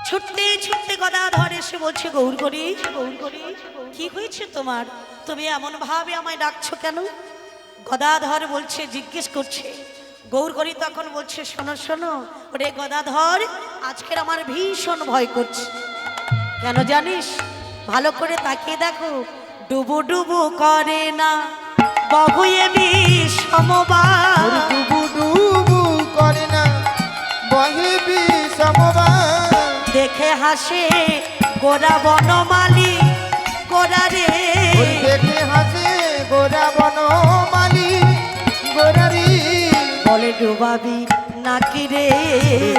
ছুটতে ছুটতে গদাধর এসে বলছে, গৌর করি কি হয়েছে তোমার? তুমি এমন ভাবে আমায় ডাকছো কেন? গদাধর বলছে, জিজ্ঞেস করছে। গৌর করি তখন বলছে, শোনো শোনো ওরে গদাধর, আজকের আমার ভীষণ ভয় করছে। কেন জানিস? ভালো করে তাকিয়ে দেখো, ডুবু ডুবু করে না বগুয়ে বিষমবার। ডুবু ডুবু করে না বহে বিষমবার। দেখে হাসে গোরা বনমালী গোরা রে। দেখে হাসে গোরা বনমালী গোরারি। বলে ডুবাবি নাকি রে,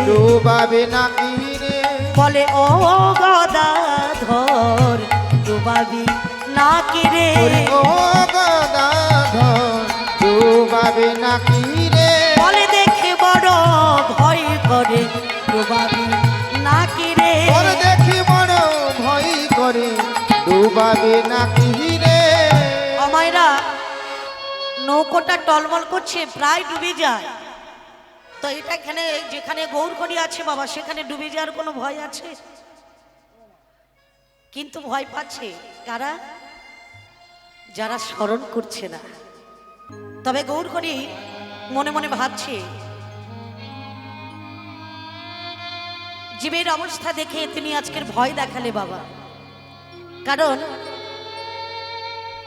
ডুবাবে নাকি রে। বলে ও গদাধর ডুবাবি নাকি রে। ও গদাধর ডুবাবে নাকি রে। বলে দেখে বড় ভয় করে ডুবাবি নাকি রে। বলে দেখি বড় ভয় করে ডুবাবে নাকি রে। আমায়রা নৌকোটা টলমল করছে, প্রায় ডুবে যায়। তো এটা এখানে যেখানে গৌরকড়ি আছে বাবা, সেখানে ডুবে যাওয়ার কোনো ভয় আছে? কিন্তু ভয় পাচ্ছে কারা? যারা স্মরণ করছে না। তবে গৌরকড়ি মনে মনে ভাবছে, জীবের অবস্থা দেখে তিনি আজকের ভয় দেখালে বাবা। কারণ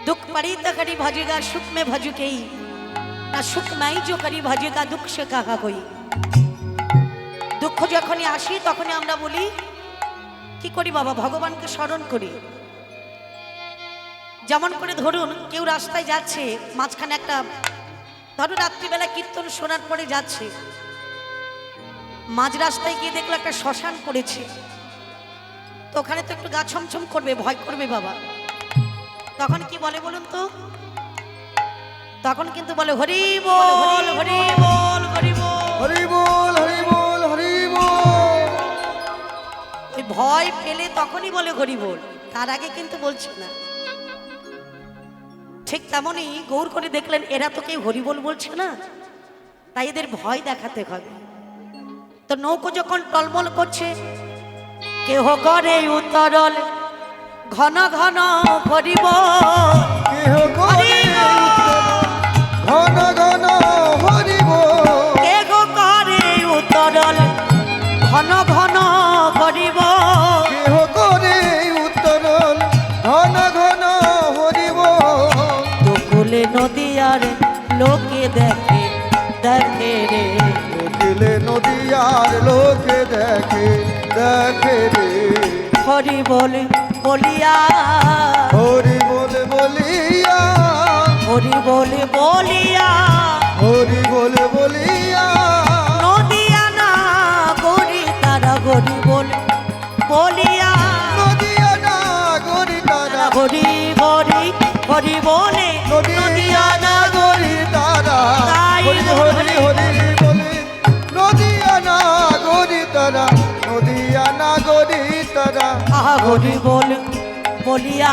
दुख पड़ीत करी भजेगा सुख में भजु के ही ना सुख माई जो करी भजेगा दुख से कहा कोई। দুঃখ যখনই আসি তখনই আমরা বলি কি করি বাবা, ভগবানকে স্মরণ করি। যেমন করে ধরুন কেউ রাস্তায় যাচ্ছে, মাঝখানে একটা ধরুন রাত্রিবেলা কীর্তন শোনার পরে যাচ্ছে, মাঝ রাস্তায় গিয়ে দেখলো একটা শ্মশান পড়েছে, তো ওখানে তো একটু গা ছমছম করবে, ভয় করবে বাবা। তখন কি বলে বলুন তো? তখন কিন্তু বলে হরি বল হরি বল হরি বল হরি বল হরি বল হরি বল। ওই ভয় পেলে তখনই বলে হরি বল, তার আগে কিন্তু বলছে না। ঠিক তেমনই গৌর করে দেখলেন এরা তো কেউ হরি বল বলছে না, তাই এদের ভয় দেখাতে হবে। তো নৌকো যখন টলমল করছে, কেহ করে উত্তরল ঘন ঘন হরিব। কেহ করে ঘন ঘন হরি বল। কেহ করে উত্তরল ঘন ঘন হরিব। কেহ করে উত্তরল ঘন ঘন হরি বল। দুকুলে নদীয়ার লোকে দেখে দেখে রে। দেখিলে নদীয়ার লোকে দেখে দেখে রে। হরি বল বলিয়া হরি বল বলিয়া হরি বল বলিয়া হরি বল বলিয়া নদিয়া না গরি তারা হরি বল বলিয়া। নদিয়া না গরি তারা হরি হরি হরি বলে নদিয়া না গরি তারা তাই হরি হরি হরি বলে নদিয়া না গরি তারা নদিয়া না গরি তারা আহা হরি বল বলিয়া।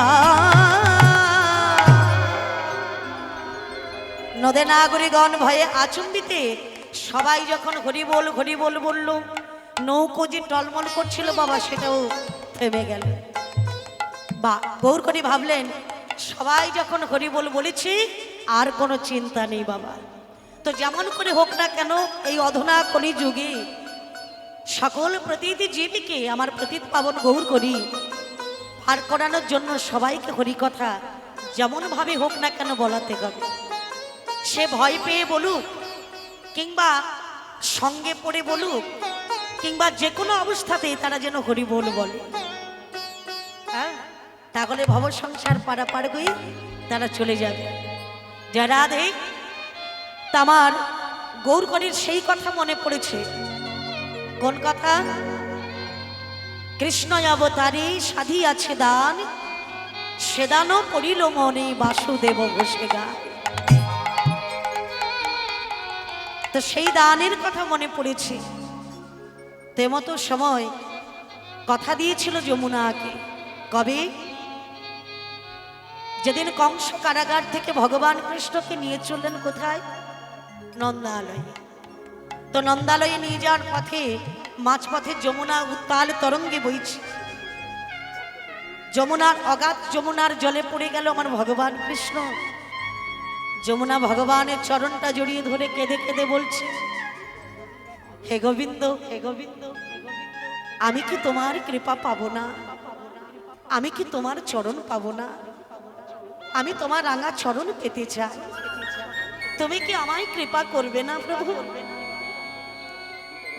নদে নাগরিকগণ ভয়ে আচম্বিতে সবাই যখন হরি বল বলল, নৌকো যে টলমল করছিল বাবা সেটাও থেমে গেল। বা গৌর করে ভাবলেন সবাই যখন হরি বল বলেছি আর কোনো চিন্তা নেই বাবা। তো যেমন করে হোক না কেন এই অধনা কলি যুগে সকল প্রতিটি জীবকে আমার প্রতীত পাবন গৌর করি পার করানোর জন্য সবাইকে হরি কথা যেমন ভাবে হোক না কেন বলাতে হবে। সে ভয় পেয়ে বলুক কিংবা সঙ্গে পড়ে বলুক কিংবা যে কোনো অবস্থাতেই তারা যেন হরি বল বলে। হ্যাঁ, তাহলে ভব সংসার পারাপার হয়ে তারা চলে যাবে। যারা দেখ তামার গৌরকণের সেই কথা মনে পড়েছে। কোন কথা? কৃষ্ণ অবতারে সাধি আছে দান, সে দানও করিল মনে বাসুদেব বসে গায়। তো সেই দানের কথা মনে পড়েছে। তেমতো সময় কথা দিয়েছিল যমুনাকে। কবে? যেদিন কংস কারাগার থেকে ভগবান কৃষ্ণকে নিয়ে চললেন কোথায়? নন্দালয়ে। তো নন্দালয়ে নিয়ে যাওয়ার পথে মাঝপথে যমুনা উত্তাল তরঙ্গে বইছে, যমুনার অগাধ যমুনার জলে পড়ে গেল আমার ভগবান কৃষ্ণ। যমুনা ভগবানের চরণটা জড়িয়ে ধরে কেঁদে কেঁদে বলছে, হে গোবিন্দ, হে গোবিন্দ, আমি কি তোমার কৃপা পাবো না? আমি কি তোমার চরণ পাবো না? আমি তোমার রাঙা চরণ পেতে চাই, তুমি কি আমায় কৃপা করবে না প্রভু?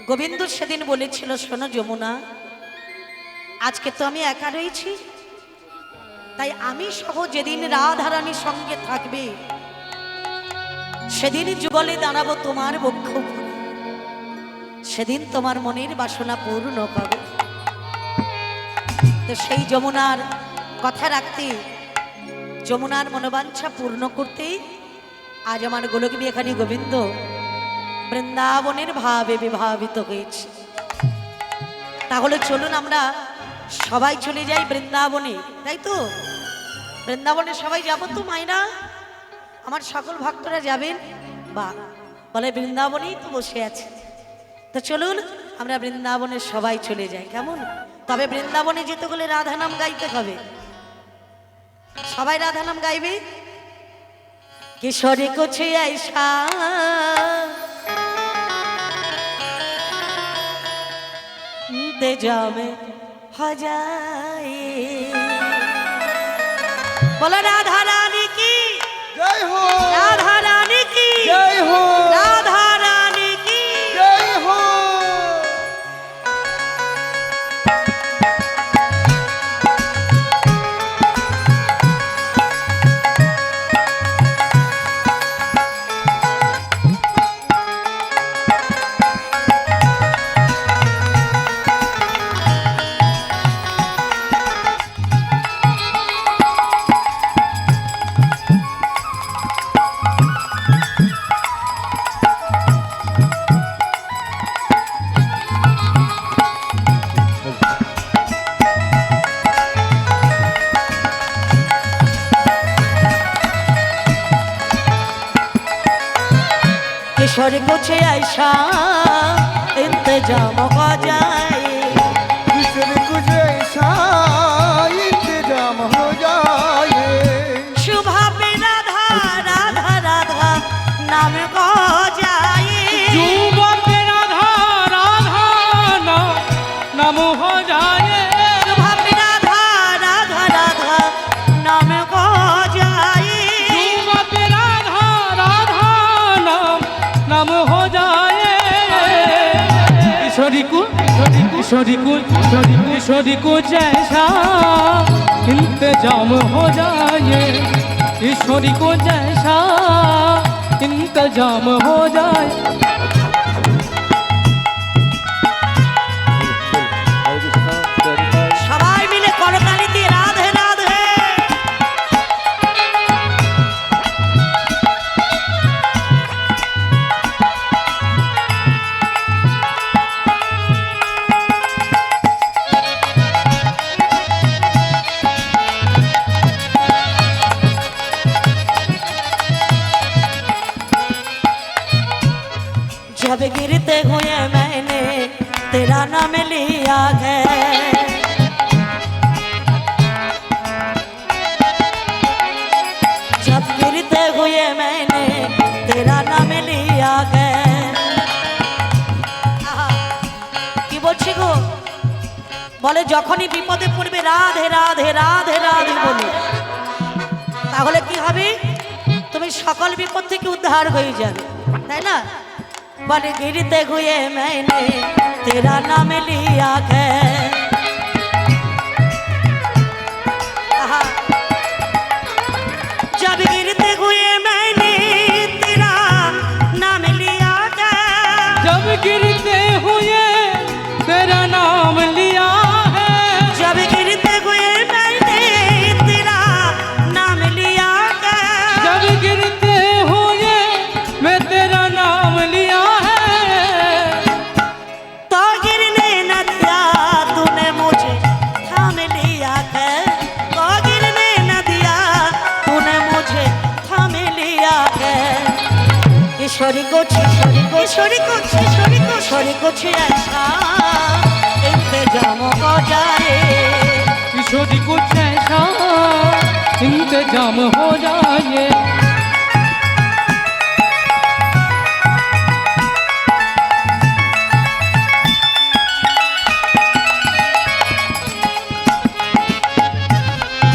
গোবিন্দ সেদিন বলেছিল, শোনো যমুনা, আজকে তো আমি একা রয়েছি, তাই আমি সহ যেদিন রাধারানীর সঙ্গে থাকবে সেদিন যুগলে দাঁড়াবো তোমার বক্ষ উপরে, সেদিন তোমার মনের বাসনা পূর্ণ হবে। তো সেই যমুনার কথা রাখতে, যমুনার মনোবাঞ্ছা পূর্ণ করতে আজ আমার গোলক বিহারী গোবিন্দ বৃন্দাবনের ভাবে বিভাবিত হয়েছে। তাহলে চলুন আমরা সবাই চলে যাই বৃন্দাবনে, তাই তো? বৃন্দাবনে সবাই যাবো তো মাইনা? আমার সকল ভক্তরা যাবেন? বা বলে বৃন্দাবনেই তো বসে আছে, তো চলুন আমরা বৃন্দাবনে সবাই চলে যাই, কেমন? তবে বৃন্দাবনে যেতে গেলে রাধা নাম গাইতে হবে, সবাই রাধা নাম গাইবে। কিশোরী কুছে আইসা তেজামে হজায়ে, বলো রাধা রানী কি জয় হো, রাধা রানী কি জয় হো, রাধা রানী কি জয় হো। किशोर कुछ ऐसा इंतजाम हो जाए, किशोर कुछ ऐसा इंतजाम हो जाए, शुभा पे राधा राधा राधा नाम हो जाए, शुभा पे राधा राधा नाम हो जाए, शुभा पे राधा राधा राधा नाम हो जाए, शुभा पे राधा राधा नाम हो जाए। किशोरी को जैसा इंतजाम हो जाए, किशोरी को जैसा इंतजाम हो जाए। সবাই মিলে করতালি দিয়ে রাধে রাধে। जब गिरते हुए मैंने तेरा नाम लिया है, जब गिरते हुए मैंने तेरा नाम लिया है। আহা, কি বলছি গো? বলে যখনই বিপদে পড়বে রাধে রাধে রাধে রাধে বলে, তাহলে কি হবে? তুমি সকল বিপদ থেকে উদ্ধার হয়ে যাবে, তাই না? বলে गिरते हुए मैंने तेरा नाम लिया है, जब गिरते हुए मैंने तेरा नाम लिया है, जब गिरते हुए तेरा नाम लिया है, जब गिरते हुए मैंने तेरा नाम लिया है, जब गिरते हुए मैं तेरा नाम लिया है, तो गिरने न दिया तूने मुझे थाम लिया है, तो गिरने न दिया तूने मुझे थाम लिया है। किशोरी को किशोरी को किशोरी को किशोरी को किशोरी को ऐसा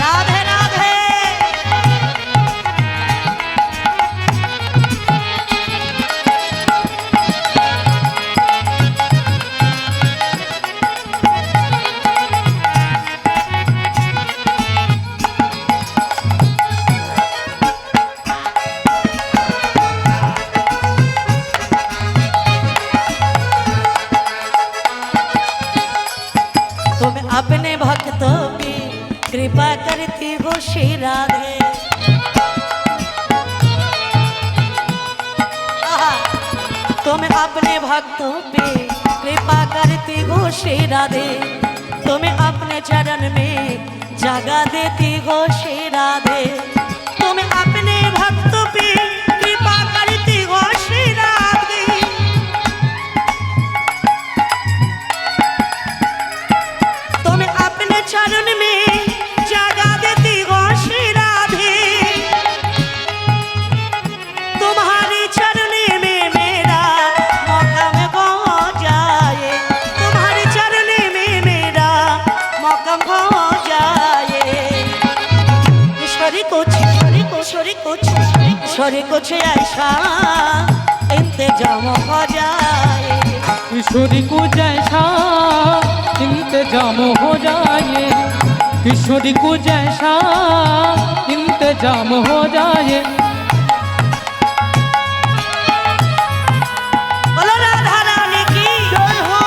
রাধে রাধে। तुम अपने भक्तों पे कृपा करती हो श्री राधे। आहा। तुम अपने भक्तों पे कृपा करती हो श्री राधे। तुम अपने चरण में जगा देती हो श्री राधे। तुम अपने भक्तों पे कृपा करती हो श्री राधे। तुम अपने चरण में जगा देती हो श्री राधे। तुम्हारे चरण में मेरा मकाम हो जाए। तुम्हारे चरण में मेरा मकाम हो जाए। ईश्वरी कुछ ऐसा इंतजाम हो जाए। किशोरी को जैसा इंतजाम हो जाए। किशोरी को जैसा इंतजाम हो जाए। बोलो राधा रानी की जय हो,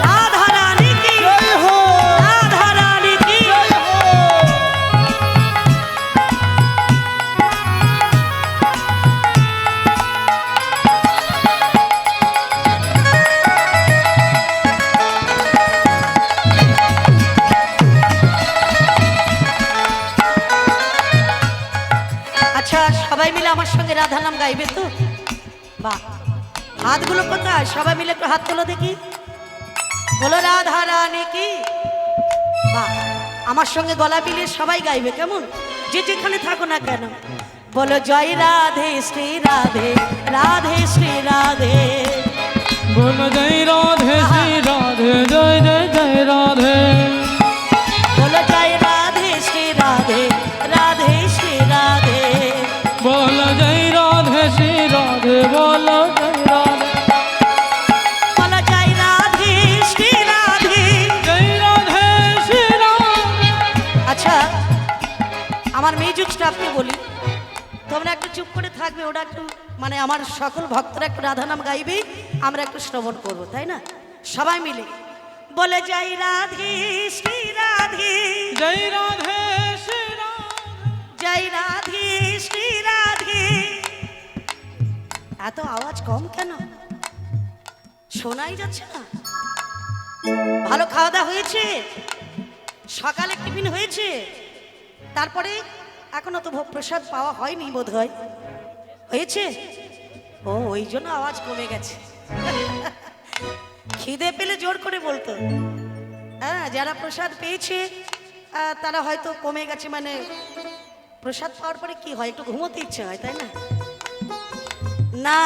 राधा रानी की जय हो, राधा रानी की। जय हो। আচ্ছা সবাই মিলে আমার সঙ্গে রাধা নাম গাইবে তো? বাহ, হাতগুলো কোথায়? সবাই মিলে একটু হাত তোলো দেখি। বলো রাধা রানী কি। বাহ, আমার সঙ্গে গলা মিলিয়ে সবাই গাইবে, কেমন? যে যেখানে থাকো না কেন। বলো জয় রাধে শ্রী রাধে, রাধে শ্রী রাধে। बोलो जय राधे श्री राधे, जय जय जय राधे। বলো জয় রাধে শ্রী রাধে, রাধে শ্রী রাধে। बोलो जय राधे श्री राधे, बोलो जय राधे। বলো জয় রাধে শ্রী রাধে। जय राधे श्री राधे। আচ্ছা আমার মিউজিক স্টাফকে বলি তোমরা একটু চুপ করে থাকবে। ওরা একটু মানে আমার সকল ভক্তরা একটু রাধা নাম গাইবে, আমরা একটু শ্রবণ করবো, তাই না? সবাই মিলে বলে জয় রাধে শ্রী রাধে, जय राधे श्री राधे। জয় রাধে শ্রী রাধে। এত আওয়াজ কম কেন? শোনাই যাচ্ছে না? ভালো খাওয়া দাওয়া হয়েছে? সকালে টিফিন হয়েছে? তারপরে এখনো তো ভোগ প্রসাদ পাওয়া হয়নি বোধ হয়। হয়েছে? ও ওই জন্য আওয়াজ কমে গেছে। খিদে পেলে জোর করে বলতো। হ্যাঁ, যারা প্রসাদ পেয়েছে তারা হয়তো কমে গেছে, মানে প্রসাদ পাওয়ার পরে কি হয়, একটু ঘুমোতে ইচ্ছে হয়, তাই না? না,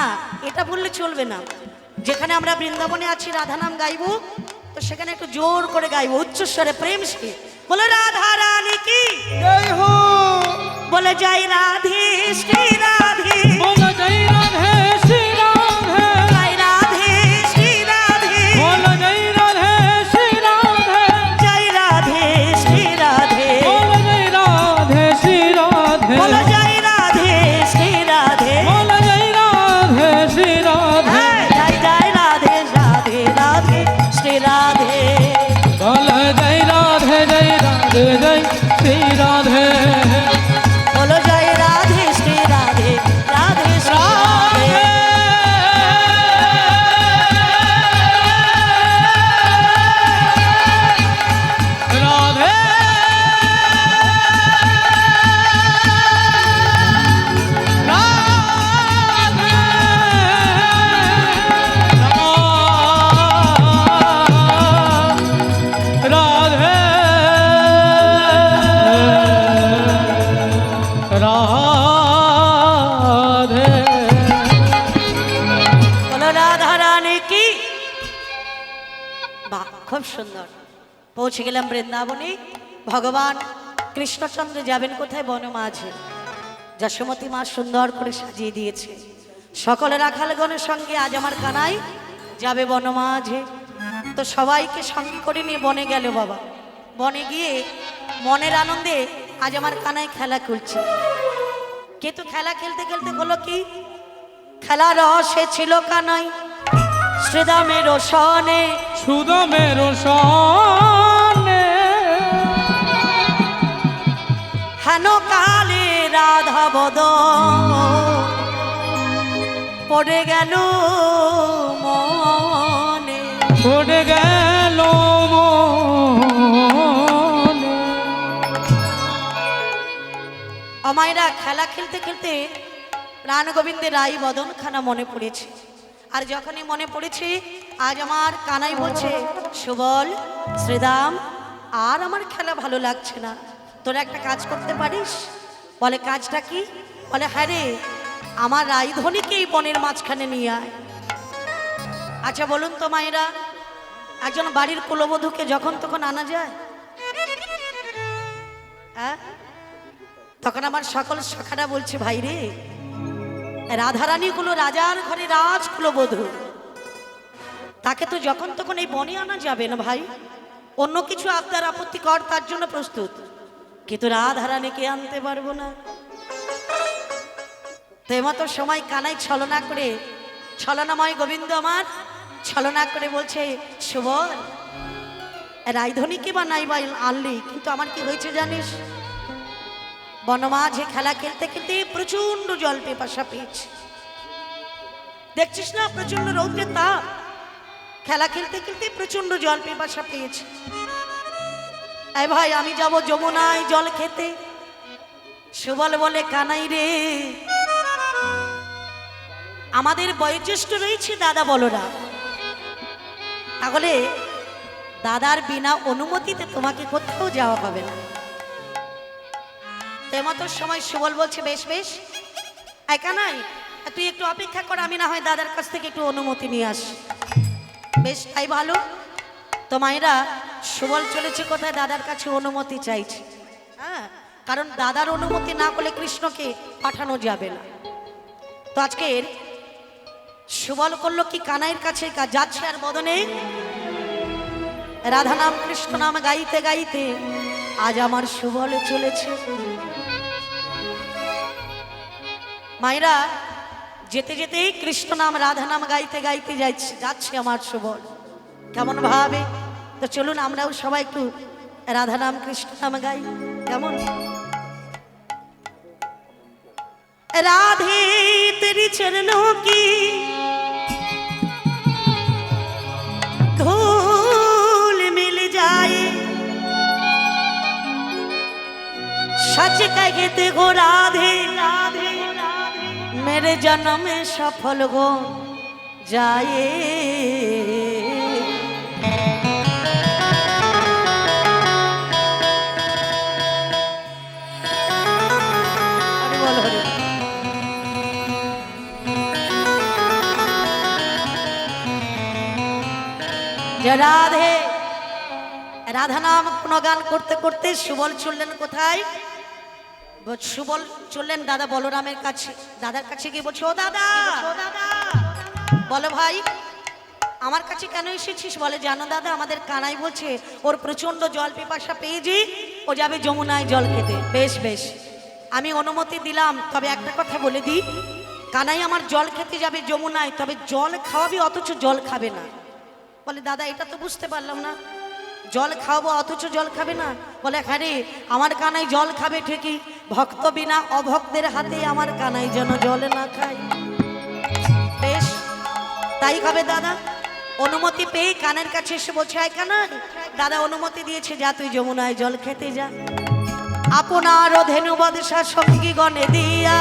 এটা বললে চলবে না। যেখানে আমরা বৃন্দাবনে আছি রাধা নাম গাইবো, তো সেখানে একটু জোর করে গাইবো, উচ্চস্বরে প্রেম সে। বলো রাধা রানী কি। জয় হো, বলে জয় রাধে শ্রী রাধে, बोलो जय राधे श्री राधे। জয় রাধে শ্রী রাধে, बोलो जय राधे श्री राधे। জয় রাধে শ্রী রাধে, बोलो जय राधे श्री राधे। বলো জয় রাধে শ্রী রাধে। बोलो जय राधे श्री राधे। হ্যাঁ, জয় জয় রাধে রাধে রাধে শ্রী রাধে। बोलो जय राधे जय राधे जय श्री राधे। বলো জয় রাধে শ্রী রাধে, খুব সুন্দর। পৌঁছে গেলাম বৃন্দাবনে। ভগবান কৃষ্ণচন্দ্র যাবেন কোথায়? বনমাঝে। যশোমতী মা সুন্দর করে সাজিয়ে দিয়েছে। সকলে রাখালগণের সঙ্গে আজ আমার কানাই যাবে বনমাঝে। তো সবাইকে সঙ্গে করে নিয়ে বনে গেল বাবা। বনে গিয়ে মনের আনন্দে আজ আমার কানাই খেলা করছে। কিন্তু খেলা খেলতে খেলতে হলো কি, খেলার রসে ছিল কানাই শ্রীদামের সনে। সুদামের সনে হেন কালে রাধা বদ পড়ে গেল মনে। পড়ে গেল মনে। আমায়রা খেলা খেলতে খেলতে প্রাণ গোবিন্দের রাই বদন খানা মনে পড়েছে। আর যখনই মনে পড়েছে আজ আমার কানাই বলছে, সুবল শ্রীদাম আর আমার খেলা ভালো লাগছে না, তোরা একটা কাজ করতে পারিস? বলে কাজটা কি? বলে হ্যাঁ রে, আমার রাইধনীকে এই বনের মাঝখানে নিয়ে আয়। আচ্ছা বলুন তো মায়েরা, একজন বাড়ির কুলবধূকে যখন তখন আনা যায়? হ্যাঁ, তখন আমার সকল সখারা বলছে, ভাই রে, রাধারানী হলো রাজার ঘরে রাজ কুলবধূ, তাকে তো যখন তখন এই বনে আনা যাবে না ভাই। অন্য কিছু আপনার আপত্তি কর, তার জন্য প্রস্তুত, কিন্তু রাধারানীকে আনতে পারবো না। তেমতো সময় কানাই ছলনা করে, ছলনাময় গোবিন্দ আমার ছলনা করে বলছে, সুবল রাইধনীকে বা নাই বা আনলি, কিন্তু আমার কি হয়েছে জানিস? বনমাঝে খেলা খেলতে খেলতে প্রচন্ড জল পিপাসা পেয়েছে। দেখছিস না প্রচন্ড রৌদ্রের তাপ, খেলা খেলতে খেলতে প্রচন্ড জল পিপাসা পেয়েছে। এই ভাই আমি যাব যমুনায় জল খেতে। সুবল বলে, কানাই রে, আমাদের বয়োজ্যেষ্ঠ রয়েছে দাদা বলরা, তাহলে দাদার বিনা অনুমতিতে তোমাকে কোথাও যাওয়া হবে না। তেমতো সময় সুবল বলছে, বেশ বেশ, একা নাই, তুই একটু অপেক্ষা কর, আমি না হয় দাদার কাছ থেকে একটু অনুমতি নিয়ে আসি। বেশ, তাই ভালো। তো মায়েরা, সুবল চলেছে কোথায়? দাদার কাছে অনুমতি চাইছে। হ্যাঁ, কারণ দাদার অনুমতি না করলে কৃষ্ণকে পাঠানো যাবে না। তো আজকের সুবল করলো কি, কানাইয়ের কাছে যাচ্ছে আর বদনে রাধা নাম কৃষ্ণ নাম গাইতে গাইতে আজ আমার সুবল চলেছে। মায়েরা, যেতে যেতে কৃষ্ণ নাম রাধা নাম গাইতে গাইতে যাচ্ছে আমার সুবল। কেমন ভাবে? তো চলুন আমরাও সবাই একটু রাধা নাম কৃষ্ণ নাম গাই। কেমন? রাধে তেরি চরণোं की धूल मिल जाए, सच कहते हो राधे राधे, मेरे जन्म में सफल हो जाए। রাধে রাধা নাম গুণগান করতে করতে সুবল চললেন কোথায়? সুবল চললেন দাদা বলরামের কাছে। দাদার কাছে গিয়ে বলছে, ও দাদা, বলো ভাই আমার কাছে কেন এসেছিস? বলে, জানো দাদা, আমাদের কানাই বলছে ওর প্রচন্ড জল পিপাসা পেয়েছে, ও যাবে যমুনায় জল খেতে। বেশ বেশ, আমি অনুমতি দিলাম, তবে একটা কথা বলে দিই, কানাই আমার জল খেতে যাবে যমুনায়, তবে জল খাওয়াবি অথচ জল খাবে না। বলে, দাদা এটা তো বুঝতে পারলাম না, জল খাওয়াবো অথচ জল খাবে না? বলে, হ্যাঁ রে, আমার কানাই জল খাবে ঠিকই, ভক্ত বিনা অভক্তের হাতে আমার কানাই যেন জল না খায়। বেশ, তাই খাবে দাদা। অনুমতি পেয়ে কানের কাছে এসে বলছে, আয় কানাই, দাদা অনুমতি দিয়েছে, যা তুই যমুনায় জল খেতে যা। আপনার ধেনু বদশা সঙ্গী গণে দিয়া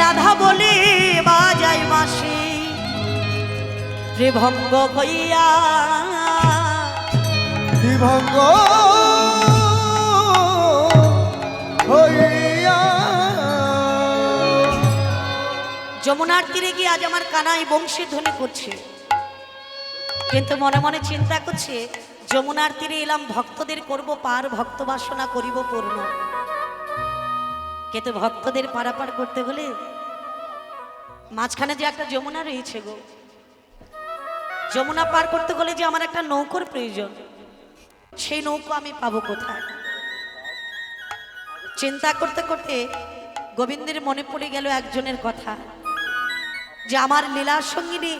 রাধা বলে বাজাই মাসি ত্রিভঙ্গ হইয়া, ত্রিভঙ্গ হইয়া। যমুনার তীরে গিয়ে আজ আমার কানাই বংশী ধ্বনি করছে। কিন্তু মনে মনে চিন্তা করছে যমুনার তীরে এলাম ভক্তদের করব পার, ভক্ত বাসনা করিব পূর্ণ। কিন্তু ভক্তদের পারাপার করতে হলে মাঝখানে যে একটা যমুনা রয়েছে গো, যমুনা পার করতে হলে যে আমার একটা নৌকোর প্রয়োজন, সেই নৌকো আমি পাবো কোথায়? চিন্তা করতে করতে গোবিন্দের মনে পড়ে গেল একজনের কথা, যে আমার লীলার সঙ্গিনী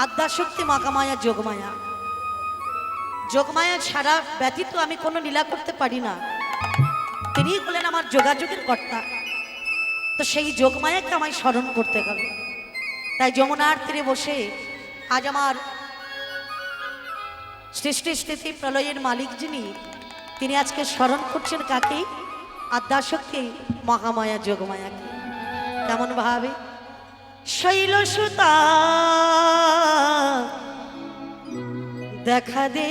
আদ্যাশক্তি মহামায়া যোগমায়া। যোগমায়া ছাড়া ব্যতীত আমি কোনো লীলা করতে পারি না, তিনি হলেন আমার যোগাযোগের কর্তা। তো সেই যোগমায়াকে আমায় স্মরণ করতে হবে। তাই যমুনার তীরে বসে আজ আমার সৃষ্টি স্থিতি প্রলয়ের মালিক যিনি, তিনি আজকে স্মরণ করছেন কাকে? আদ্যাশক্তি মহামায়া যোগমায়াকে। কেমন ভাবে? শৈলসুতা দেখা দে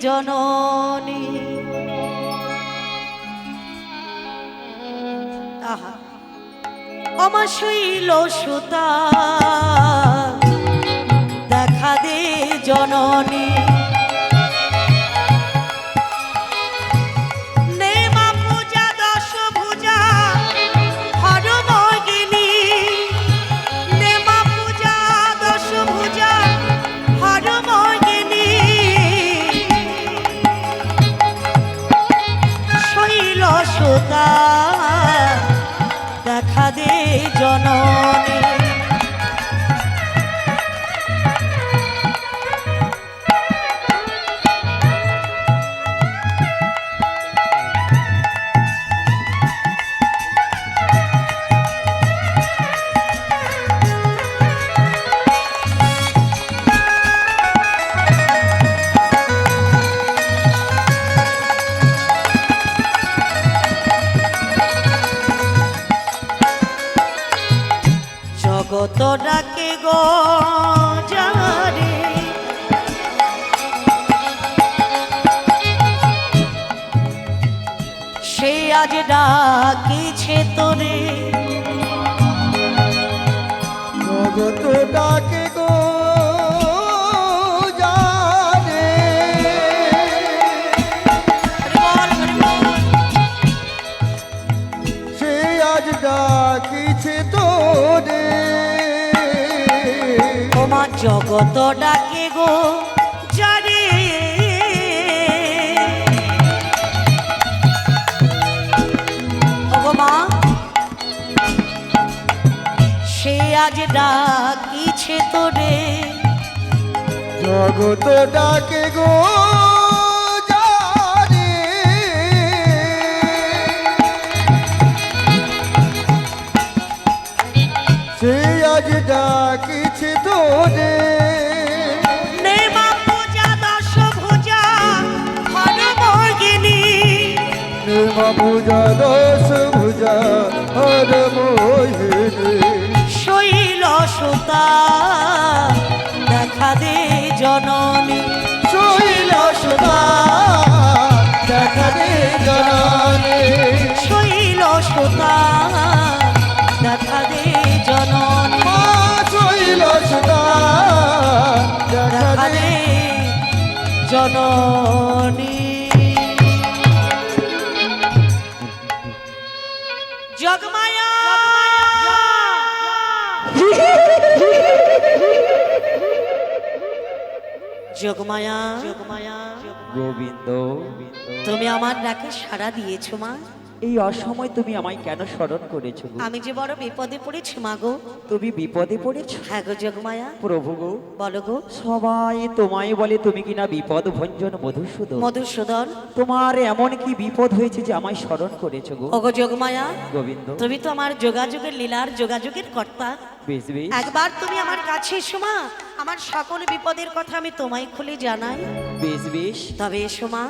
জননী, আহা আমার শৈলসুতা দেখা দে জননী, দেখা দে জননী। জগত ডাকে গো যারে, সে আজ ডাকিছে তোরে। জগত ডাকে গো যারে, সে আজ ডাকিছে তোরে। তোমার জগত ডাকে গো যারে, মা সে আজ ডাকিছে তোরে। জগত ডাকে গো যারে, সে আজ ডাকিছে তোরে। নেমা পূজা দশ ভুজা হর মোহিনী, নেমা পূজা দশ ভুজা হর মোহিনী, শৈলসুতা দেখা দে জননী। শৈলসুতা দেখা দে জননী, শৈলসুতা দেখা দে জননী, মা শৈলসুতা দেখা দেখা দে। দে জননী। জগমায়া যোগমায়া, যোগমায়া, গোবিন্দ, তুমি আমার ডাকে সাড়া দিয়েছো মা। এই অসময় তুমি আমায় কেন স্মরণ করেছো গো? আমি যে বড় বিপদে পড়েছি মা গো। তুমি বিপদে পড়েছো? হ্যাঁ গো যোগমায়া, প্রভু গো, বলো গো। সবাই তোমায় বলে তুমি কিনা বিপদ ভঞ্জন মধুসূদন। মধুসূদন, তোমার এমন কি বিপদ হয়েছে যে আমায় স্মরণ করেছো গো? ওগো যোগমায়া, গোবিন্দ, তুমি তো আমার যোগাযোগের লীলার যোগাযোগের কর্তা। বেশ বেশ একবার তুমি আমার কাছে এসো মা, আমার সকল বিপদের কথা আমি তোমায় খুলে জানাই। বেশ বেশ, তবে এসো মা,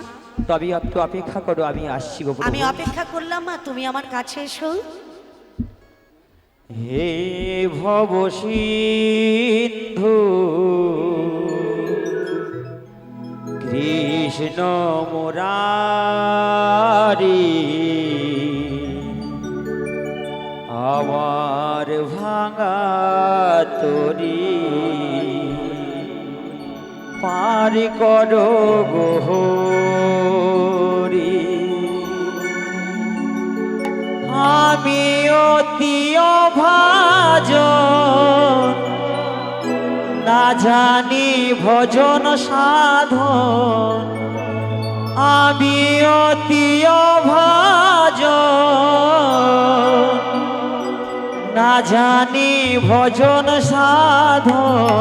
তবে একটু অপেক্ষা করো, আমি আসছি গো প্রভু। আমি অপেক্ষা করলাম মা, তুমি আমার কাছে এসো। হে ভব সিন্ধু কৃষ্ণ মুরারি, আমার ভাঙা তরি পার করো গোহরি আমি অতি অভাজন না জানি ভজন সাধন আমি অতি অভাজন না জানি ভজন সাধন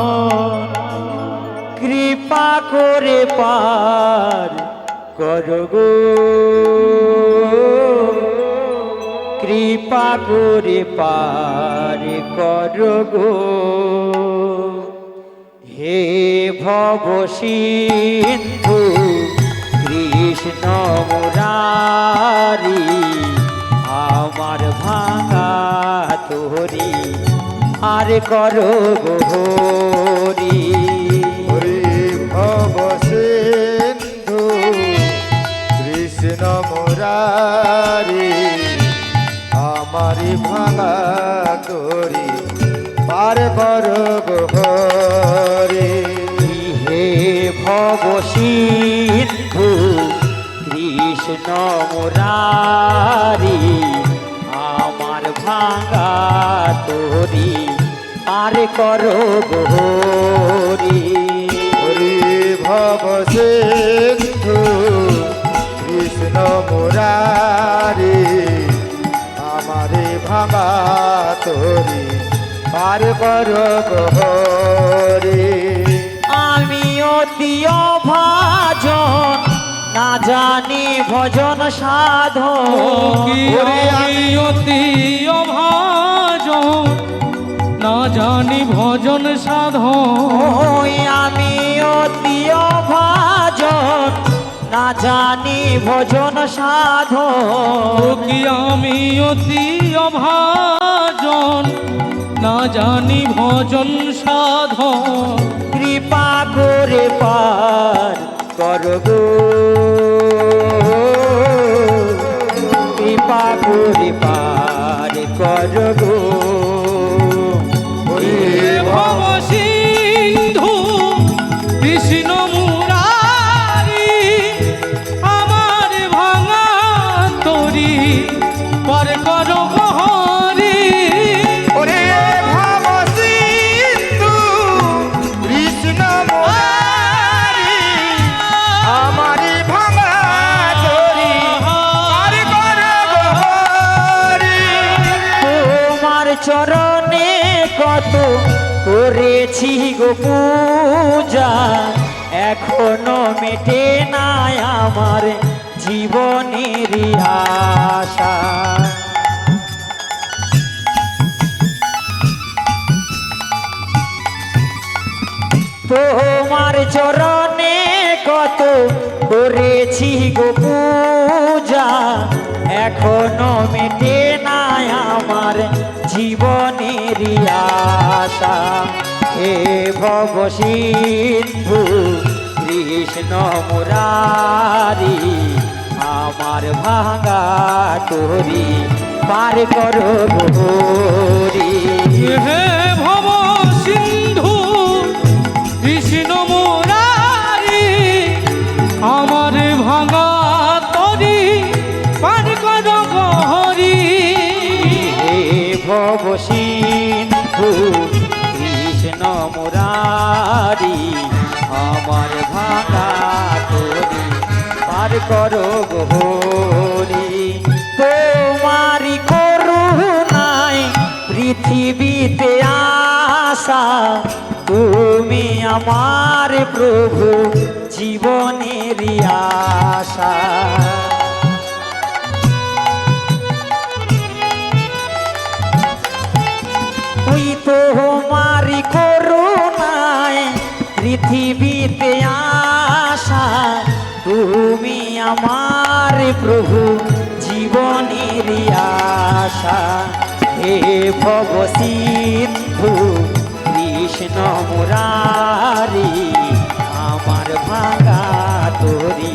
কৃপা করে পার করো গো কৃপা করে পার করো গো হে ভব সিন্ধু কৃষ্ণ মুরারি আমার ভাঙা তোরি আর করো গোহরি হরি ভব সিন্ধু কৃষ্ণ মুরারি আমারি ভাঙা করি পার কর গোহরি হে ভব সিন্ধু কৃষ্ণ মুরারি আমার ভাঙা তোরি আর করো গোহরি হরি ভব সিন্ধু কৃষ্ণ মুরারি আমারে ভাঙা তোরি পার কর গোহরি আমি অতি অভাজন না জানি ভজন সাধন কি আমি অতি অভাজন না জানি ভজন সাধন ওই আমি অতি অভাজন না জানি ভজন সাধন কি আমি অতি অভাজন না জানি ভজন সাধন কৃপা করে পার করো গো কৃপা করে পার করো গো হে ভব সিন্ধু কৃষ্ণ মুরারি আমার ভাঙা তরি পার করো গোহরি ওরে ভব সিন্ধু কৃষ্ণ মুরারি আমারি ভাঙা তোরি পার কর গোহরি তোমার চরণে কত করেছি গো পূজা এখনো মেটে নাই আমার জীবনের আশা তোমার চরণে কত করেছি গো পূজা এখনো মেটে নাই আমার জীবনের আশা হে ভব সিন্ধু কৃষ্ণ মুরারি আমার ভাঙা তোরি পার করো গোহরি হে ভব সিন্ধু কৃষ্ণ মুরারি আমার ভাঙা তরি পার করো গোহরি হে ভব সিন্ধু কৃষ্ণ মুরারি আমার ভাঙা তোরি পার করো গোহরি তোমারি করুণায় পৃথিবীতে আসা তুমি আমার প্রভু জীবনের আশা ওই তোমারি করুণায় পৃথিবীতে আসা তুমি আমার প্রভু জীবনের আশা হে ভব সিন্ধু কৃষ্ণ মুরারি আমার ভাঙা তোরি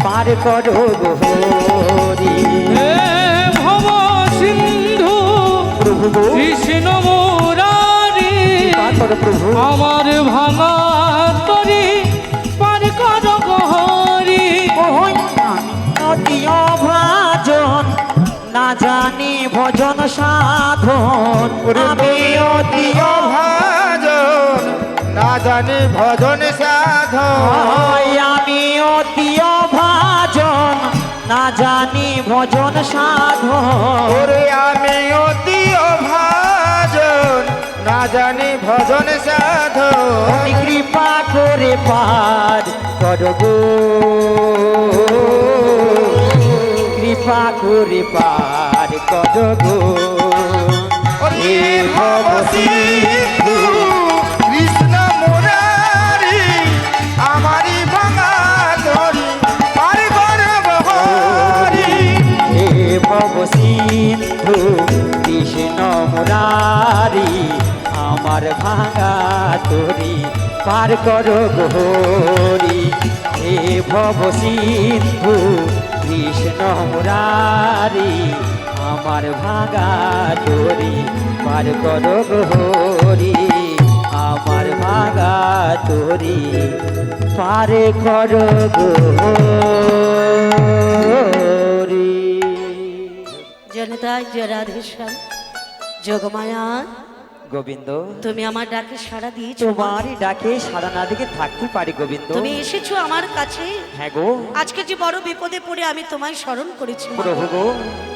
পার করো গোহরি হে ভব সিন্ধু প্রভু গো কৃষ্ণ মুরারি পার করো প্রভু আমার ভাঙা তরি সাধন আমি অতি ভাজন না জানি ভজন সাধন আমি অতি ভাজন না জানি ভজন সাধন ওরে আমি অতি ভাজন না জানি ভজন সাধন কৃপা করে পার করো গো কৃপা করে পার করো গো হে ভব সিন্ধু কৃষ্ণ মুরারি আমারি ভাঙা ধরি পার করব হরি হে ভব সিন্ধু কৃষ্ণ মুরারি আমার ভাঙা তরি পার করো গহরি হে ভব সিন্ধু কৃষ্ণ মুরারি আমার ভাঙা তরি পার করো গহরি আমার ভাঙা তরি পার করো গহরি জনতা জয় রাধেশ্যাম যোগমায়া গোবিন্দ তুমি আমার ডাকে সাড়া দিয়েছো তোমারই ডাকে সারা না দিকে থাকতে পারি গোবিন্দ তুমি এসেছো আমার কাছে হ্যাঁ গো আজকে যে বড় বিপদে পড়ে আমি তোমায় স্মরণ করেছি মা। প্রভু গো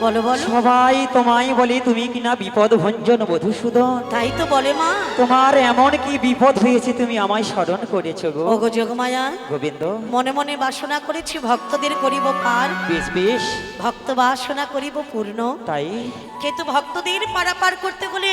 বলো বলো সবাই তোমায় বলে তুমি কিনা বিপদ ভঞ্জন মধুসূদন তাই তো বলে মা তোমার এমন কি বিপদ হয়েছে তুমি আমায় স্মরণ করেছো গো ওগো যোগমায়া গোবিন্দ মনে মনে বাসনা করেছি ভক্তদের করিব পার বেশ বেশ ভক্ত বাসনা করিব পূর্ণ তাই কিন্তু ভক্তদের পারাপার করতে হলে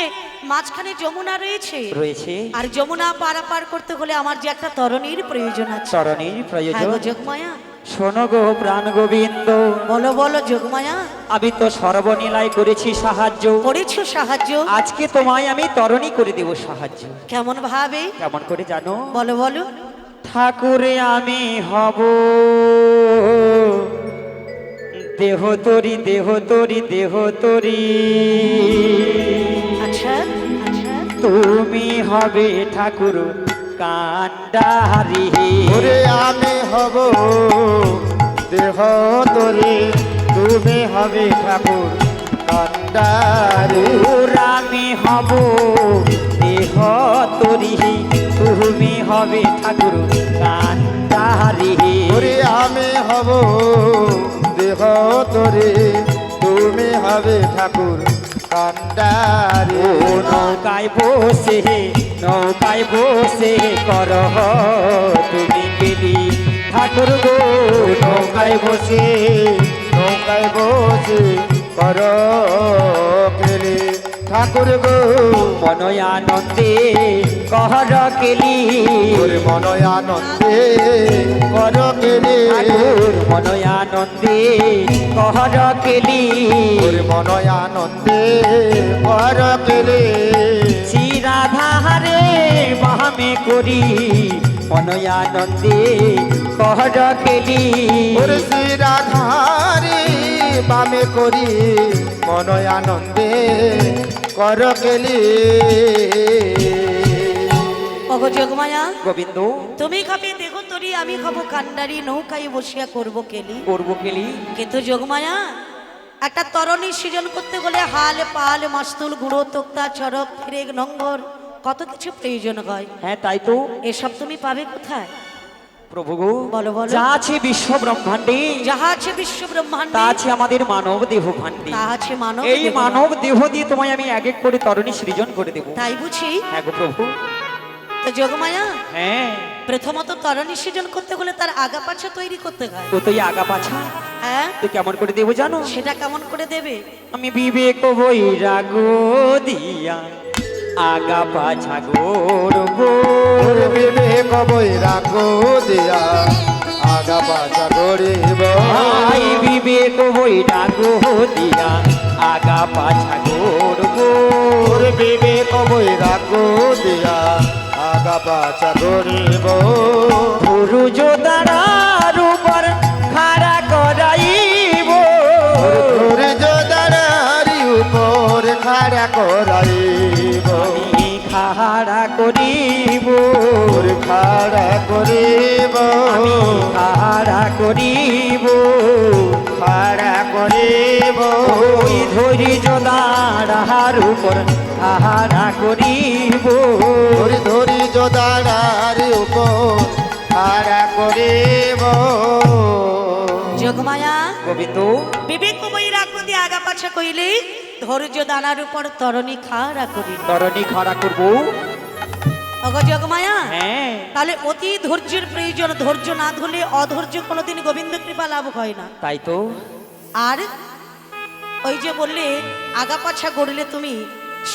মাঝখানে যমুনা রয়েছে রয়েছে আর যমুনা পারাপার করতে হলে আমার যে একটা তরণীর প্রয়োজন আছে চরণের হ্যাঁ প্রয়োজন গো যোগমায়া শোনো গো প্রাণ গোবিন্দ বলো বলো যোগমায়া আমি তো সর্বনীলায় করেছি সাহায্য করেছো সাহায্য আজকে তোমায় আমি তরণী করে দেব সাহায্য কেমন ভাবে কেমন করে জানো বলো বলো ঠাকুরে আমি হব দেহ তরি দেহ তরি দেহ তরি আচ্ছা আচ্ছা তুমি হবে ঠাকুর কান্ডারি ওরে আমি হব দেহ তরি তুমি হবে ঠাকুর কান্ডারি আমি হব দেহ তরি তুমি হবে ঠাকুর কান্ডারি ওরে আমি হব দেহ তরি তুমি হবে ঠাকুর কান্ডারি নৌকায় বসে কর তুমি গেলি ঠাকুর গো নৌকায় বসে কর কেলি ঠাকুর গো মনয় আনন্দে কহর কেলি ওরে মনয় আনন্দে কর কেলি ঠাকুর মনয় আনন্দে কহর কেলি ওরে মনয় আনন্দে কর কেলি শ্রী রাধারে বাহামে করি মনয় আনন্দে কহর কেলি ওরে শ্রী রাধারি বামে করি মনয় আনন্দে কর কেলি ওগো যোগমায়া গোবিন্দ তুমি খাবে দেহ তরি আমি খাবো কান্ডারি নৌকায় বসিয়া করব কেলি করবো কেলি কিন্তু যোগমায়া একটা তরণী সৃজন করতে গেলে হাল পাল মাস্তুল গুঁড়ো তোক্তা চরক ফিরেক নঙ্গর কত কিছু প্রয়োজন হয় হ্যাঁ তাই তো এসব তুমি পাবে কোথায় প্রভু গো বলো বলো যা আছে বিশ্ব ব্রহ্মাণ্ডে যাহা আছে বিশ্ব ব্রহ্মাণ্ড তা আছে আমাদের মানব দেহ ভাণ্ডে তা আছে মানব এই দেহ। মানব দেহ দিয়ে তোমায় আমি এক এক করে তরণী সৃজন করে দেব তাই বুঝি হ্যাঁ গো প্রভু তো যোগমায়া হ্যাঁ প্রথমত তরণী সৃজন করতে গেলে তার আগা পাছা তৈরি করতে হয় তো তুই আগা পাছা হ্যাঁ তো কেমন করে দেবো জানো সেটা কেমন করে দেবে আমি বিবেক বৈরাগ দিয়া আগা পাছা গড়বো ওরে বিবেক বৈরাগ দিয়া আগা পাছা গড়িব আই বিবেক বৈরাগ দিয়া আগা পাছা গড়বো ওরে বিবেক বৈরাগ দিয়া আগা পাছা গড়িব সূর্য দ্বারার উপর খাড়া করাইব সূর্য দ্বারারি উপর খাড়া করাইব আমি খাড়া করিব ওরে খাড়া করিব আমি খাড়া করিব খাড়া করিব ওই ধৈর্য দাঁড়ার উপর আহারা করিব ধরি ধরি যোদার উপর আরা করিব যোগমায়া গোবিন্দ বিবেক বৈরাগ্য দিয়ে আগা পাছা কইলে ধৈর্য দানার উপর তরণী খাড়া করি তরণী খাড়া করবো অগো যোগমায়া হ্যাঁ তাহলে অতি ধৈর্যের প্রয়োজন, ধৈর্য না ধরলে অধৈর্য কোনোদিন গোবিন্দ কৃপা লাভ হয় না। তাই তো আর ওই যে বললে আগা পাছা গড়লে তুমি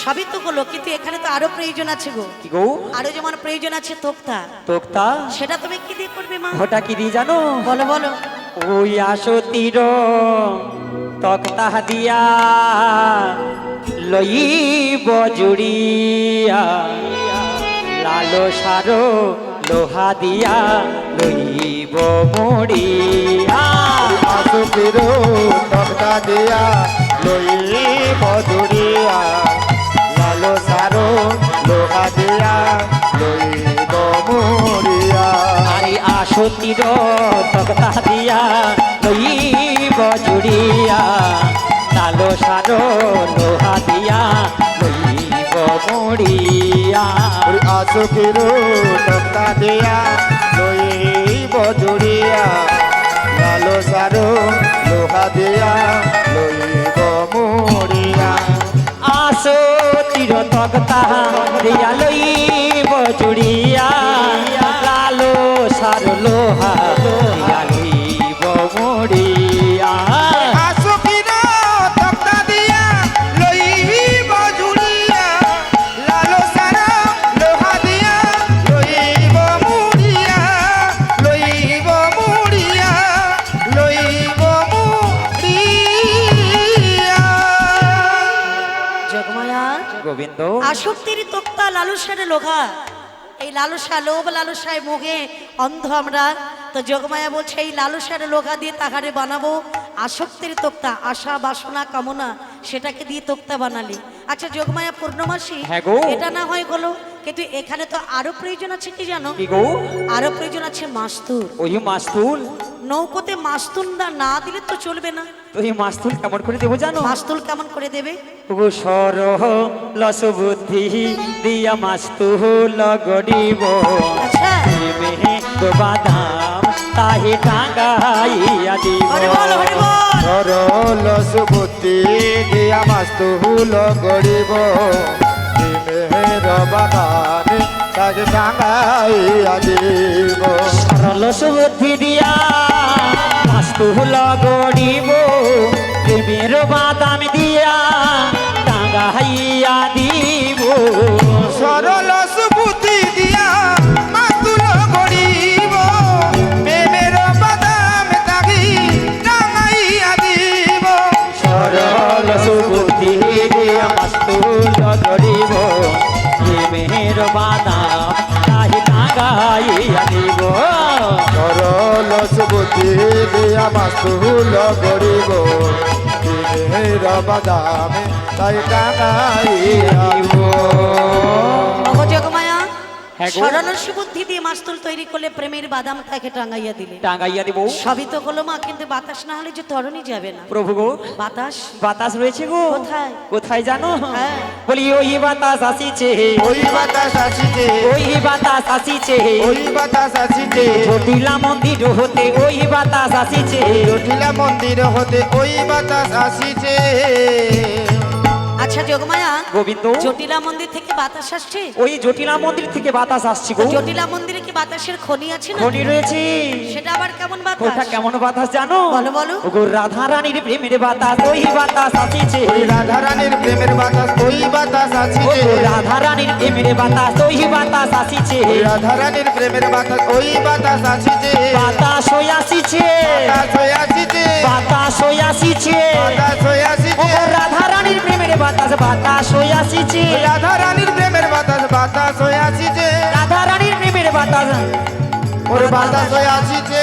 সবই তো হলো, কিন্তু এখানে তো আরো প্রয়োজন আছে গো, কি গো আরো যেমন প্রয়োজন আছে তোক্তা, তোক্তা সেটা তুমি কি দিয়ে করবে মা? ওটা কি দি জানো বলো বলো। ওই আসো তীর তক্তা দিয়া লইব জুড়িয়া লালো সারো লোহা দিয়া লইব মরিয়া আসুকির তক্তা দিয়া লইব জুড়িয়া লালো সারো লোহা দিয়া লইব মরিয়া আরে আসো তীর তক্তা দিয়া লইব জুড়িয়া লালো সারো লোহা দিয়া লইব মরিয়া আসুকির তক্তা দিয়া লইব জুড়িয়া লালো সারো লোহা দিয়া লইব মরিয়া আসো তীর তক্তা দিয়া লইব জুড়িয়া লালো সার লোহা দিয়া লইব মরিয়া আসুকির তক্তা দিয়া লইব জুড়িয়া লালো সারো লোহা দিয়া লইব মরিয়া লইব মরিয়া লইব মরিয়া যোগমায়া গোবিন্দ আসক্তির তোক্তা লালুসারে লোঘা, এই লালসা লোভ লালসায় মোহে অন্ধ আমরা, তো যোগমায়া বলছে এই লালসার লোঘা দিয়ে তাহারে বানাবো আসক্তির তোক্তা, আশা বাসনা কামনা সেটাকে দিয়ে তোক্তা বানালি। আচ্ছা যোগমায়া পূর্ণমাসী হ্যাঁ গো। এটা না হয় হলো, কিন্তু এখানে তো আরো প্রয়োজন আছে কি জানো? কি গো আরো প্রয়োজন আছে মাস্তুর। ওই মাস্তুল নৌকোতে মাস্তুল না দিলে তো চলবে না। তো এই মাস্তুল কেমন করে দেবো জানো মাস্তুল কেমন করে দেবে? ও সর লস বুদ্ধি দিয়া মাস্তুল গড়িব আচ্ছা মেহে তো বাদাম তাহি টাঙ্গাইয়া দিব হরি বল হরি বল। সরল সুবুদ্ধি দিয়া মাস্তুল গড়িব মেহের বাগানে তাকে টাঙ্গাইয়া দিব সরল সুবুদ্ধি দিয়া মাস্তুল গড়িব প্রেমের বাদাম দিয়া টাঙ্গাইয়া দিব সরল সুবুদ্ধি দিয়া মাস্তুল গড়িব প্রেমের বাদাম তাকে টাঙ্গাইয়া দিব সরল সুবুদ্ধি দিয়া মাস্তুল গড়িব প্রেমের বাদাম তাহি টাঙ্গাইয়া দিব সরল সুবুদ্ধি দিয়া মাস্তুল গড়িব মেহের বাদামে তাই টাঙ্গাইয়া দিব অগো যোগমায়া হ্যাঁ গো। সরল সুবুদ্ধি দিয়ে মাস্তুল তৈরি করলে প্রেমের বাদাম তাকে টাঙ্গাইয়া দিলে টাঙ্গাইয়া দিব সবই তো হলো মা, কিন্তু বাতাস না হলে যে তরণী যাবে না। প্রভু গো বাতাস বাতাস রয়েছে গো কোথায়? কোথায় জানো হ্যাঁ। বলি ওই বাতাস আসিছে ওই বাতাস আসিতে ওই বাতাস আসিছে ওই বাতাস আসিতে জটিলা মন্দির হতে ওই বাতাস আসিছে জটিলা মন্দির হতে ওই বাতাস আসিছে আচ্ছা যোগমায়া গোবিন্দ জটিলা মন্দির থেকে বাতাস আসছে? ওই জটিলা মন্দির থেকে বাতাস আসছে গো জটিলা মন্দিরে কি বাতাসের খনি আছে না? খনি রয়েছে সেটা আবার কেমন ওটা বাতাস? কেমন বাতাস জানো বলো বলো। ওগো রাধা রানীর প্রেমের বাতাস ওই বাতাস আসিছে ওই রাধারানীর প্রেমের বাতাস ওই বাতাস আসিছে ওগো রাধা রানীর প্রেমের বাতাস ওই বাতাস আসিছে ওই রাধারানীর প্রেমের বাতাস ওই বাতাস আসিছে বাতাস হয়ে আসিছে বাতাস হয়ে আসিছে বাতাস হয়ে আসিছে বাতাস হয়ে আসিছে ওগো রাধা রানীর প্রেমের বাতাস বাতাস হয়ে আসিছে ওই রাধারানীর প্রেমের বাতাস বাতাস হয়ে আসিছে রাধা রানীর প্রেমের বাতাস ওর বাতাস হয়ে আসিছে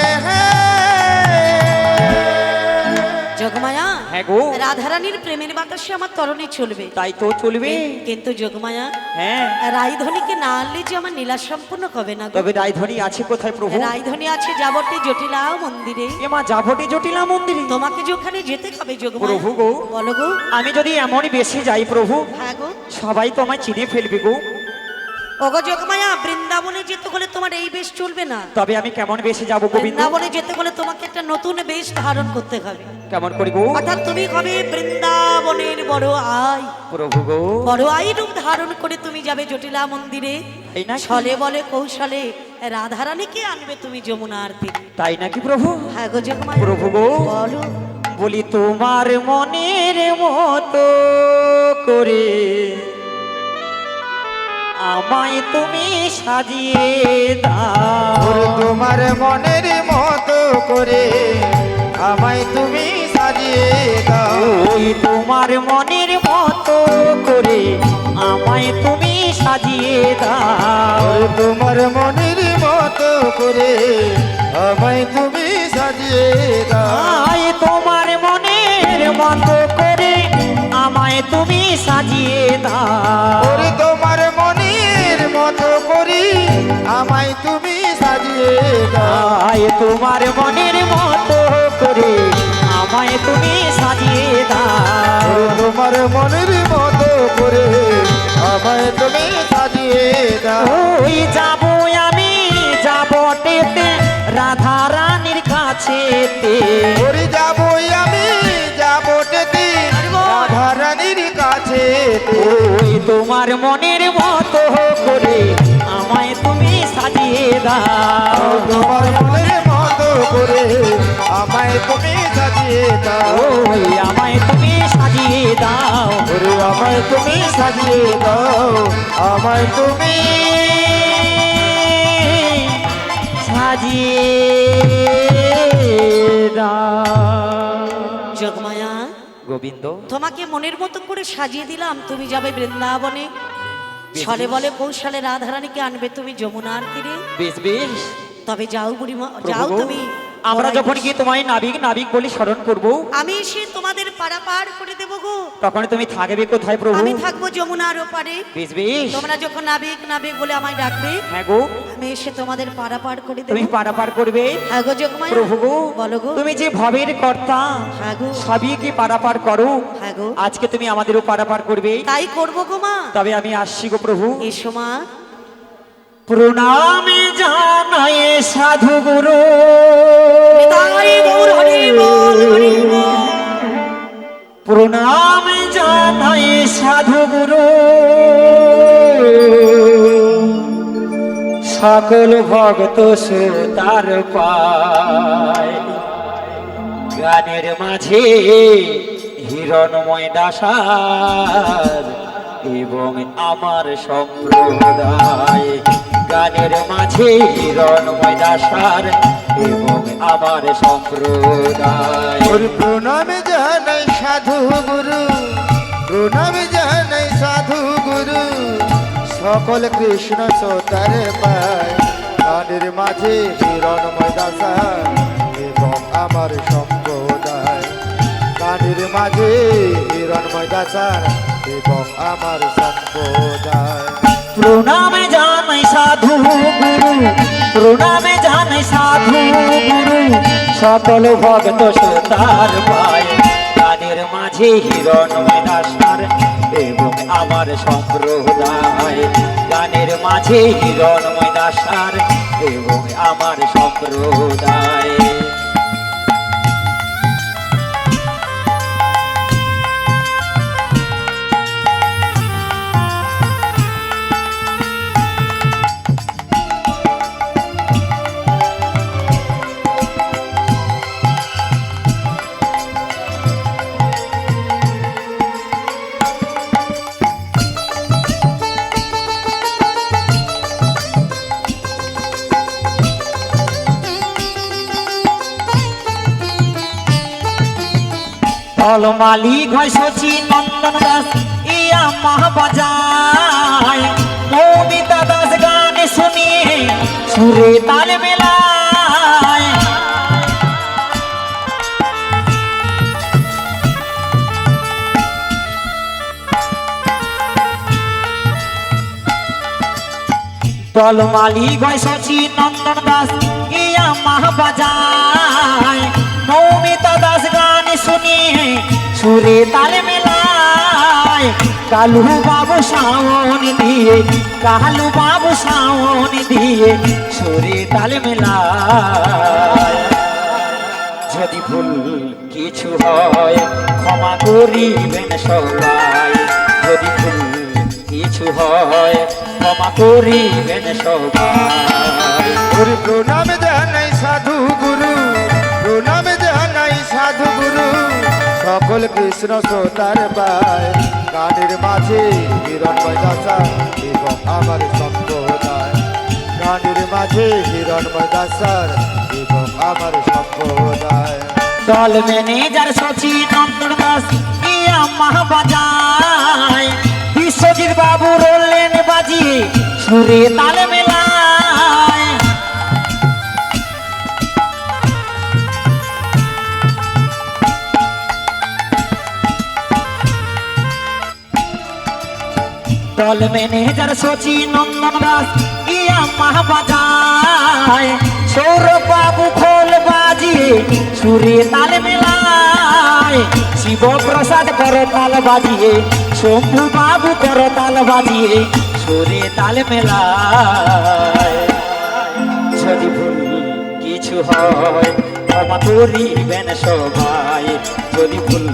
যোগমায়া হ্যাঁ হ্যাঁ গো। রাধারানীর প্রেমের বাতাসে আমার তরণে চলবে, তাই তো চলবে। কিন্তু যোগমায়া হ্যাঁ, রায়ধনীকে না আনলে যে আমার নীলা সম্পূর্ণ হবে না গো। তবে রায়ধনী আছে কোথায় প্রভু? রায়ধনী আছে যাবতে জটিলা মন্দিরে। এমা যাবটে জটিলা মন্দিরে। তোমাকে যে ওখানে যেতে হবে যোগমায়া। প্রভু গো, বলো গো। আমি যদি এমনই বেশি যাই প্রভু, হ্যাঁ গো। সবাই তো আমায় চিনে ফেলবে গো। ওগো যোগমায়া, বৃন্দাবনে যেতে হলে তোমার এই বেশ চলবে না। তবে আমি কেমন বেশি যাব গোবিন্দ? বৃন্দাবনে যেতে হলে তোমাকে একটা নতুন বেশ ধারণ করতে হবে। কেমন করি গো? অর্থাৎ তুমি হবে বৃন্দাবনের বড় আই। প্রভু গো, বড় আই রূপ ধারণ করে তুমি যাবে জটিলা মন্দিরে। এই নাকি? ছলে বলে কৌশলে রাধারানীকে আনবে তুমি যমুনার তীরে। তাই নাকি প্রভু? হ্যাঁ গো যোগমায়া। প্রভু গো, বলো। বলি তোমার মনের মতো করে আমায় তুমি সাজিয়ে দাও। ওরে তোমার মনের মতো করে আমায় তুমি সাজিয়ে দাও। ওই তোমার মনের মতো করে আমায় তুমি সাজিয়ে দাও। ওরে তোমার মনের মতো করে আমায় তুমি সাজিয়ে দাও। আয় তোমার মনের মতো করে আমায় তুমি সাজিয়ে দাও। ওরে তোমার মনের মতো করে আমায় তুমি সাজিয়ে দাও। আয় তোমার মনের মতো করে আমায় তুমি সাজিয়ে দাও। ওরে তোমার মনের মতো করে আমায় তুমি সাজিয়ে দাও। ওই যাব আমি যাব টেতে রাধা রানীর কাছেতে। ওরে যাবই আমি যাবো টেতে রাধা রানীর কাছে। ওই তোমার মনের মতো করে আমায় তুমি সাজিয়ে দাও। তোমার মনের মতো করে আমায় তুমি সাজিয়ে দাও। ওই আমায় তুমি সাজিয়ে দাও। ওরে আমায় তুমি সাজিয়ে দাও। আমায় তুমি সাজিয়ে দাও। যোগমায়া, গোবিন্দ, তোমাকে মনের মতো করে সাজিয়ে দিলাম, তুমি যাবে বৃন্দাবনে। ছলে বলে কৌশলে রাধারানীকে আনবে তুমি যমুনার তীরে। বেশ বেশ। তবে যাও বুড়িমা, প্রভু যাও গো, তুমি। আমরা বড়াই যখন বেশ। গিয়ে তোমায় নাবিক নাবিক বলে স্মরণ করব, আমি এসে তোমাদের পারাপার করে দেবো গো। তখন তুমি থাকবে কোথায় প্রভু? আমি থাকবো যমুনার ওপারে। বেশ বেশ। তোমরা যখন নাবিক নাবিক বলে আমায় ডাকবে, হ্যাঁ গো, আমি এসে তোমাদের পারাপার করে তুমি দেবো। পারাপার করবে। হ্যাঁ গো যোগমায়া। প্রভু গো, বলো গো। তুমি যে ভবের কর্তা, হ্যাঁ গো। সবই কি পারাপার করো। হ্যাঁ গো। আজকে তুমি আমাদেরও পারাপার করবে। তাই করবো গো মা। তবে আমি আসছি গো প্রভু। এসো মা। প্রণামে জানাই সাধু গুরু। তাই গৌর হরি বল, হরি বল। প্রণামে জানাই সাধু গুরু। সকল ভক্ত সুতার পায় গানের মাঝে হিরণময় দাসার এবং আমার সম্প্রদায়। গানের মাঝে হিরণময় দাসার এবং আমার সম্প্রদায়। ওরে প্রণামে জানাই সাধু গুরু, প্রণামে জানাই সাধু গুরু। সকল কৃষ্ণ সোতার পায় গানের মাঝে হিরণময় দাসা এবং আমার সম্প্রদায়। গানের মাঝে হিরণময় দাসা এবং আমার সম্প্রদায়। প্রণামে জানাই সাধু গুরু, প্রণামে জানাই সাধু গুরু। সকল ভক্ত সুতার পায় গানের মাঝে হিরণময় দাসার এবং আমার সম্প্রদায়। গানের মাঝে হিরণময় দাসার এবং আমার সম্প্রদায়। অলমালি ঘয় শচী নন্দন দাস ইয়া মহাবাজায়। মৌমিতা দাস গান শুনিয়ে সুরে তাল মেলায়। দলমালি গয় শচী নন্দন দাস ইয়া মাহ বাজায় নৌমিতা দাস গান শুনিয়ে সুরে তালে মেলায় কালু বাবু শাওন দিয়ে কালু বাবু শাওন দিয়ে সুরে তালে মেলায় যদি ভুল কিছু হয় ক্ষমা করিবেন সবাই যদি ভুল কিছু হয় ক্ষমা করিবেন সবাই ওরে প্রণাম জানাই সাধু গুরু, প্রণাম জানাই সাধু গুরু, সকল কৃষ্ণ শ্রোতার পায় গানের মাঝে হিরণময় দাসা এবং আমার সম্প্রদায়, গানের মাঝে হিরণময় দাসার এবং আমার সম্প্রদায়। দল ম্যানেজার সচি নন্দন দাস ইয়া মাহ বাজায় বিশ্বজিৎ বাবু রোলেন বাজিয়ে সুরে তালে মেলায় দল ম্যানেজার সচি নন্দন দাস ইয়া মাহ বাজায় সৌরভ বাবু খোল বাজিয়ে সুরে তালে মেলায় শিবপ্রসাদ করতাল বাজিয়ে শম্ভু বাবু করতাল বাজিয়ে সুরে তালে মেলায় যদি ভুল কিছু হয় ক্ষমা করিবেন সবাই যদি ভুল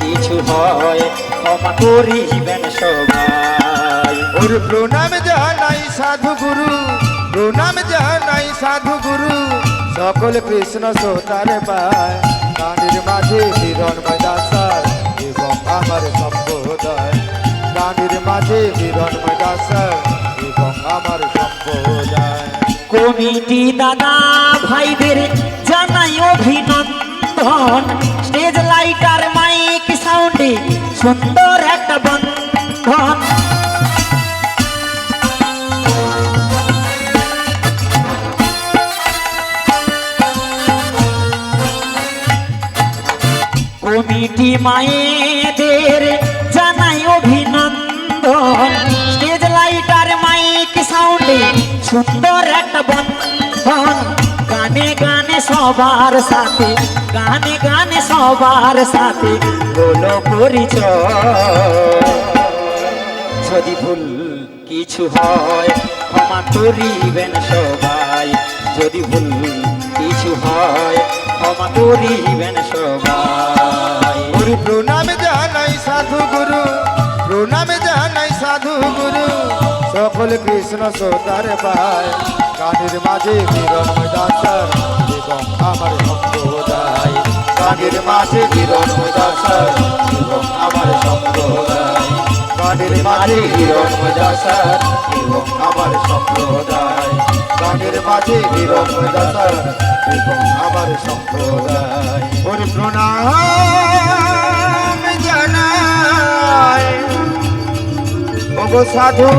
কিছু হয় ক্ষমা করিবেন সবাই ওরে প্রণাম জানাই সাধু গুরু, প্রণাম জানাই সাধু গুরু, সকল কৃষ্ণ শ্রোতার পায় গানের মাঝে হিরণময় দাসার এবং আমার সম্প্রদায়, গানের মাঝে হিরণময় দাসার এবং আমার সম্প্রদায়। কমিটি দাদা ভাইদের জানাই অভিনন্দন স্টেজ লাইটার মাইক সাউন্ডে সুন্দর একটা বন্ধন কমিটি মায়েদের জানাই অভিনন্দন স্টেজ লাইটার মাইক সাউন্ডে সুন্দর একটা বন্ধন গানে গানে সবার সাথে গানে গানে সবার সাথে বলো পরিচয় যদি ভুল কিছু হয় ক্ষমা করিবেন সবাই যদি ভুল কিছু হয় ক্ষমা করিবেন সবাই ওরে প্রণাম জানাই সাধু গুরু, প্রণাম জানাই সাধু গুরু, সকল কৃষ্ণ শ্রোতার পায় গানের মাঝে হিরণময় দাসার এবং আমার সম্প্রদায়, গানের মাঝে হিরণময় দাসার এবং আমার সম্প্রদায়, গানের মাঝে হিরণময় দাসার এবং আমার সম্প্রদায়, গানের মাঝে হিরণময় দাসার এবং আমার সম্প্রদায়। ওরে প্রণাম জানাই ওগো সাধু